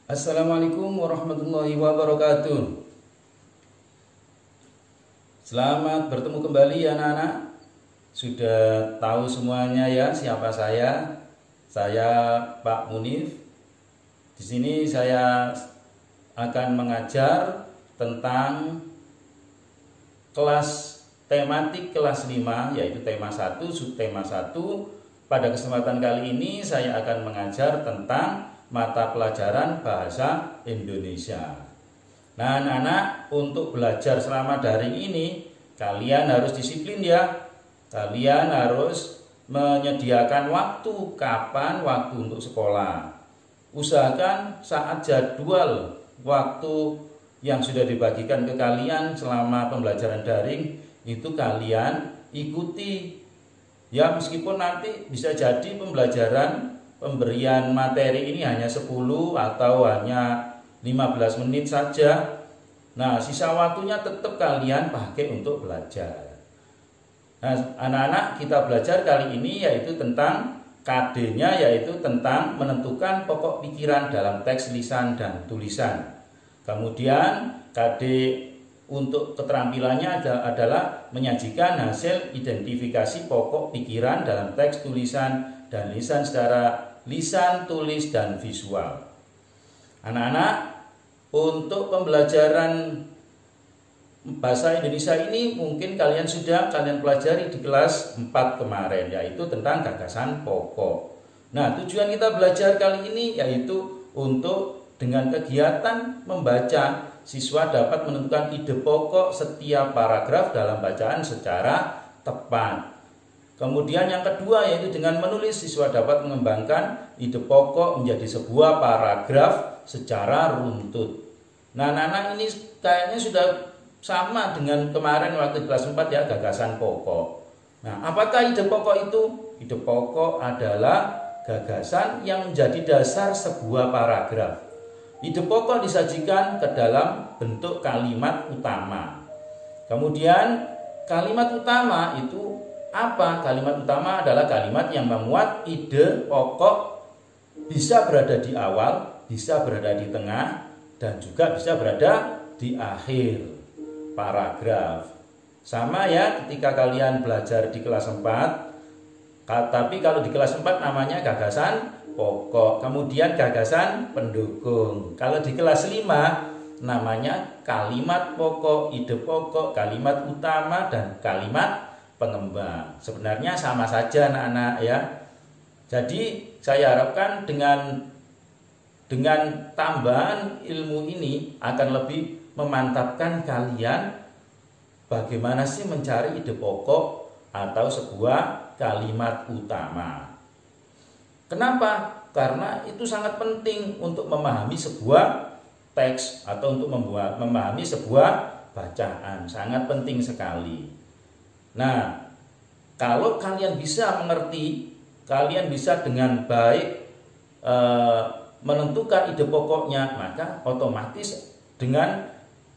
Assalamualaikum warahmatullahi wabarakatuh. Selamat bertemu kembali anak-anak. Sudah tahu semuanya ya siapa saya? Saya Pak Munif. Di sini saya akan mengajar tentang kelas tematik kelas 5, yaitu tema 1, subtema 1. Pada kesempatan kali ini saya akan mengajar tentang mata pelajaran bahasa Indonesia. Nah anak-anak, untuk belajar selama daring ini kalian harus disiplin ya. Kalian harus menyediakan waktu. Kapan waktu untuk sekolah? Usahakan saat jadwal waktu yang sudah dibagikan ke kalian selama pembelajaran daring itu kalian ikuti ya, meskipun nanti bisa jadi pemberian materi ini hanya 10 atau hanya 15 menit saja. Nah, sisa waktunya tetap kalian pakai untuk belajar. Nah, anak-anak, kita belajar kali ini yaitu tentang KD-nya, yaitu tentang menentukan pokok pikiran dalam teks lisan dan tulisan. Kemudian KD untuk keterampilannya adalah menyajikan hasil identifikasi pokok pikiran dalam teks tulisan dan lisan secara lisan, tulis, dan visual. Anak-anak, untuk pembelajaran bahasa Indonesia ini mungkin kalian pelajari di kelas 4 kemarin, yaitu tentang gagasan pokok. Nah, tujuan kita belajar kali ini yaitu untuk dengan kegiatan membaca, siswa dapat menentukan ide pokok setiap paragraf dalam bacaan secara tepat. Kemudian yang kedua yaitu dengan menulis, siswa dapat mengembangkan ide pokok menjadi sebuah paragraf secara runtut. Nah, anak-anak, ini kayaknya sudah sama dengan kemarin waktu kelas 4 ya, gagasan pokok. Nah, apakah ide pokok itu? Ide pokok adalah gagasan yang menjadi dasar sebuah paragraf. Ide pokok disajikan ke dalam bentuk kalimat utama. Kemudian kalimat utama itu apa? Kalimat utama adalah kalimat yang memuat ide pokok, bisa berada di awal, bisa berada di tengah, dan juga bisa berada di akhir paragraf. Sama ya ketika kalian belajar di kelas 4, tapi kalau di kelas 4 namanya gagasan pokok, kemudian gagasan pendukung. Kalau di kelas 5 namanya kalimat pokok, ide pokok, kalimat utama, dan kalimat pengembang. Sebenarnya sama saja anak-anak ya. Jadi saya harapkan dengan tambahan ilmu ini akan lebih memantapkan kalian bagaimana sih mencari ide pokok atau sebuah kalimat utama. Kenapa? Karena itu sangat penting untuk memahami sebuah teks atau untuk memahami sebuah bacaan. Sangat penting sekali. Nah, kalau kalian bisa mengerti, kalian bisa dengan baik menentukan ide pokoknya, maka otomatis dengan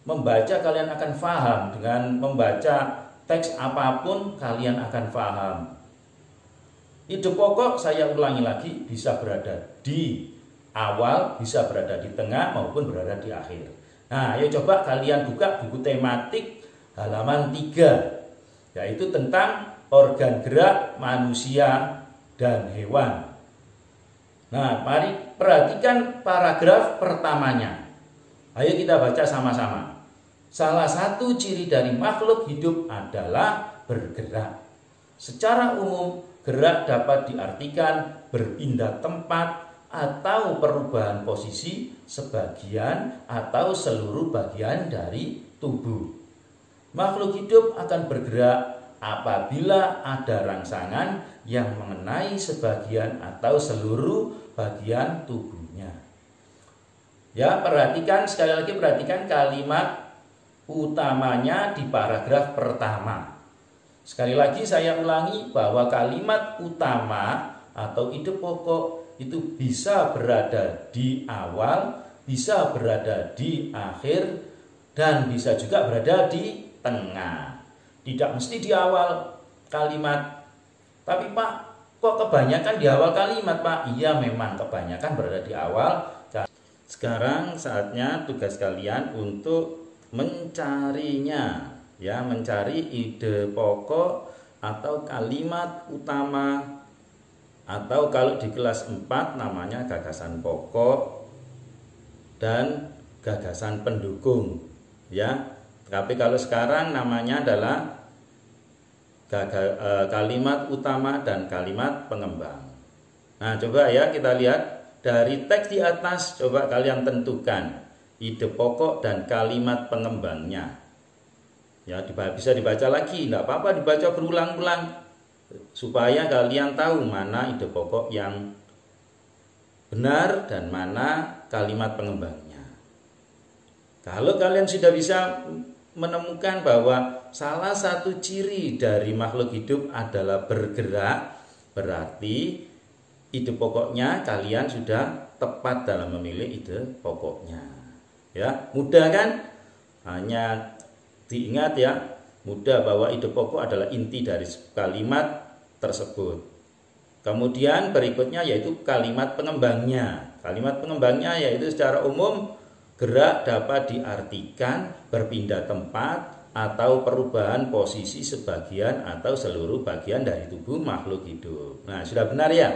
membaca kalian akan paham. Dengan membaca teks apapun kalian akan paham. Ide pokok, saya ulangi lagi, bisa berada di awal, bisa berada di tengah, maupun berada di akhir. Nah, ayo coba kalian buka buku tematik halaman 3, yaitu tentang organ gerak manusia dan hewan. Nah, mari perhatikan paragraf pertamanya. Ayo kita baca sama-sama. Salah satu ciri dari makhluk hidup adalah bergerak. Secara umum, gerak dapat diartikan berpindah tempat atau perubahan posisi sebagian atau seluruh bagian dari tubuh. Makhluk hidup akan bergerak apabila ada rangsangan yang mengenai sebagian atau seluruh bagian tubuhnya. Ya, sekali lagi perhatikan kalimat utamanya di paragraf pertama. Sekali lagi saya ulangi bahwa kalimat utama atau ide pokok itu bisa berada di awal, bisa berada di akhir, dan bisa juga berada di tengah. Tidak mesti di awal kalimat. Tapi Pak, kok kebanyakan di awal kalimat Pak? Iya, memang kebanyakan berada di awal. Sekarang saatnya tugas kalian untuk mencarinya, ya, mencari ide pokok atau kalimat utama, atau kalau di kelas 4 namanya gagasan pokok dan gagasan pendukung, ya. Tapi kalau sekarang namanya adalah kalimat utama dan kalimat pengembang. Nah, coba ya kita lihat dari teks di atas, coba kalian tentukan ide pokok dan kalimat pengembangnya. Ya, bisa dibaca lagi, tidak apa-apa dibaca berulang-ulang supaya kalian tahu mana ide pokok yang benar dan mana kalimat pengembangnya. Kalau kalian sudah bisa menemukan bahwa salah satu ciri dari makhluk hidup adalah bergerak, berarti ide pokoknya kalian sudah tepat dalam memilih ide pokoknya. Ya, mudah kan? Hanya diingat ya, mudah bahwa ide pokok adalah inti dari kalimat tersebut. Kemudian berikutnya yaitu kalimat pengembangnya. Kalimat pengembangnya yaitu secara umum gerak dapat diartikan berpindah tempat atau perubahan posisi sebagian atau seluruh bagian dari tubuh makhluk hidup. Nah, sudah benar ya?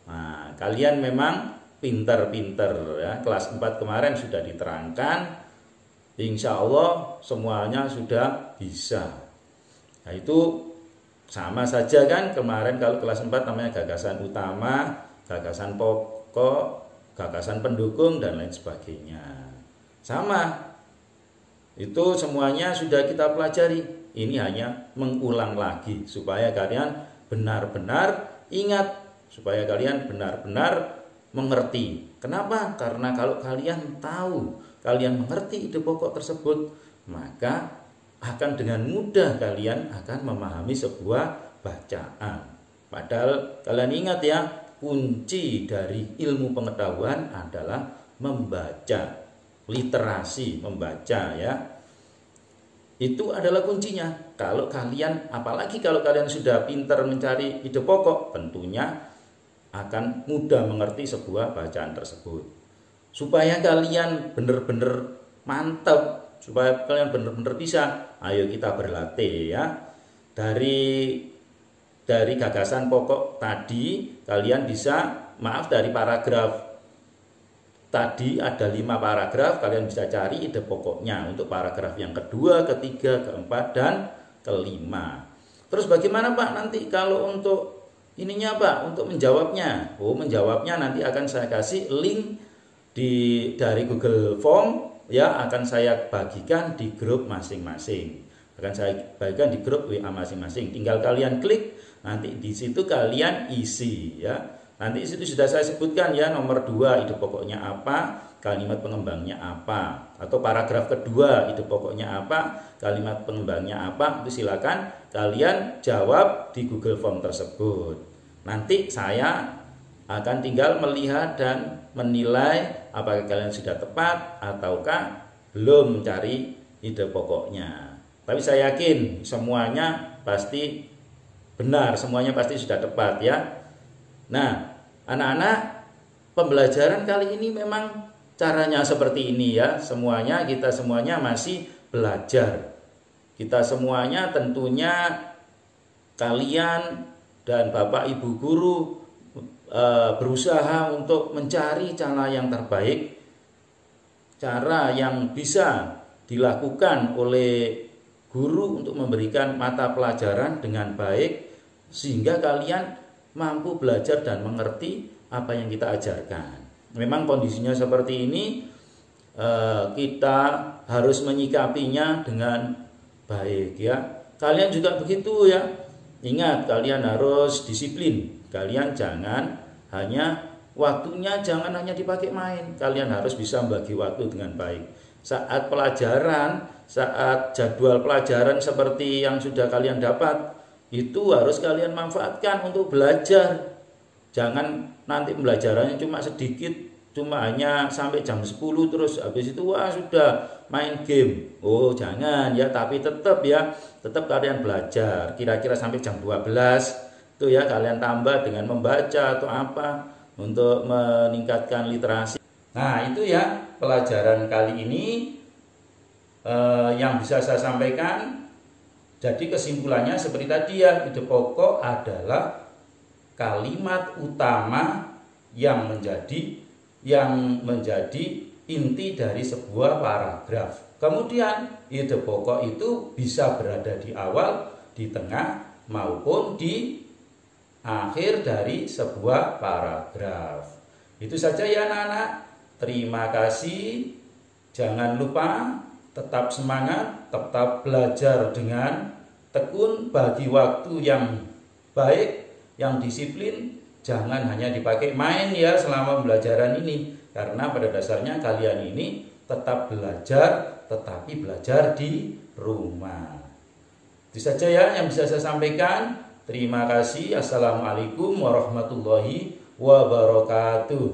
Nah, kalian memang pinter-pinter ya. Kelas 4 kemarin sudah diterangkan. Insya Allah semuanya sudah bisa. Nah, itu sama saja kan kemarin kalau kelas 4 namanya gagasan utama, gagasan pokok, gagasan pendukung dan lain sebagainya. Sama. Itu semuanya sudah kita pelajari. Ini hanya mengulang lagi supaya kalian benar-benar ingat, supaya kalian benar-benar mengerti. Kenapa? Karena kalau kalian tahu, kalian mengerti ide pokok tersebut, maka akan dengan mudah kalian akan memahami sebuah bacaan. Padahal kalian ingat ya, kunci dari ilmu pengetahuan adalah membaca. Literasi, membaca ya. Itu adalah kuncinya. Kalau kalian, apalagi kalau kalian sudah pintar mencari ide pokok, tentunya akan mudah mengerti sebuah bacaan tersebut. Supaya kalian benar-benar mantap, supaya kalian benar-benar bisa, ayo kita berlatih ya. Dari gagasan pokok tadi kalian bisa, dari paragraf tadi ada 5 paragraf, kalian bisa cari ide pokoknya untuk paragraf yang kedua, ketiga, keempat, dan kelima. Terus bagaimana Pak nanti kalau untuk ininya Pak, untuk menjawabnya? Menjawabnya nanti akan saya kasih link dari Google Form ya, akan saya bagikan di grup masing-masing. Akan saya bagikan di grup WA masing-masing. Tinggal kalian klik, nanti di situ kalian isi ya. Nanti di situ sudah saya sebutkan ya, nomor 2 ide pokoknya apa, kalimat pengembangnya apa, atau paragraf kedua ide pokoknya apa, kalimat pengembangnya apa. Itu silakan kalian jawab di Google Form tersebut. Nanti saya akan tinggal melihat dan menilai apakah kalian sudah tepat ataukah belum mencari ide pokoknya. Tapi saya yakin semuanya pasti benar, semuanya pasti sudah tepat ya. Nah, anak-anak, pembelajaran kali ini memang caranya seperti ini ya. Kita semuanya masih belajar. Kita semuanya tentunya kalian dan Bapak Ibu guru berusaha untuk mencari cara yang terbaik, cara yang bisa dilakukan oleh guru untuk memberikan mata pelajaran dengan baik, sehingga kalian mampu belajar dan mengerti apa yang kita ajarkan. Memang kondisinya seperti ini, kita harus menyikapinya dengan baik ya. Kalian juga begitu ya. Ingat, kalian harus disiplin. Kalian jangan hanya waktunya jangan hanya dipakai main. Kalian harus bisa membagi waktu dengan baik. Saat pelajaran, saat jadwal pelajaran seperti yang sudah kalian dapat, itu harus kalian manfaatkan untuk belajar. Jangan nanti pembelajarannya cuma sedikit, cuma hanya sampai jam 10 terus habis itu sudah main game. Jangan ya, tapi tetap kalian belajar. Kira-kira sampai jam 12 itu ya kalian tambah dengan membaca atau apa untuk meningkatkan literasi. Nah, itu ya pelajaran kali ini yang bisa saya sampaikan. Jadi kesimpulannya seperti tadi ya, ide pokok adalah kalimat utama yang menjadi inti dari sebuah paragraf. Kemudian ide pokok itu bisa berada di awal, di tengah, maupun di akhir dari sebuah paragraf. Itu saja ya anak-anak. Terima kasih. Jangan lupa tetap semangat, tetap belajar dengan tekun, bagi waktu yang baik, yang disiplin. Jangan hanya dipakai main ya selama pembelajaran ini, karena pada dasarnya kalian ini tetap belajar, tetapi belajar di rumah. Itu saja ya yang bisa saya sampaikan. Terima kasih. Assalamualaikum warahmatullahi wabarakatuh.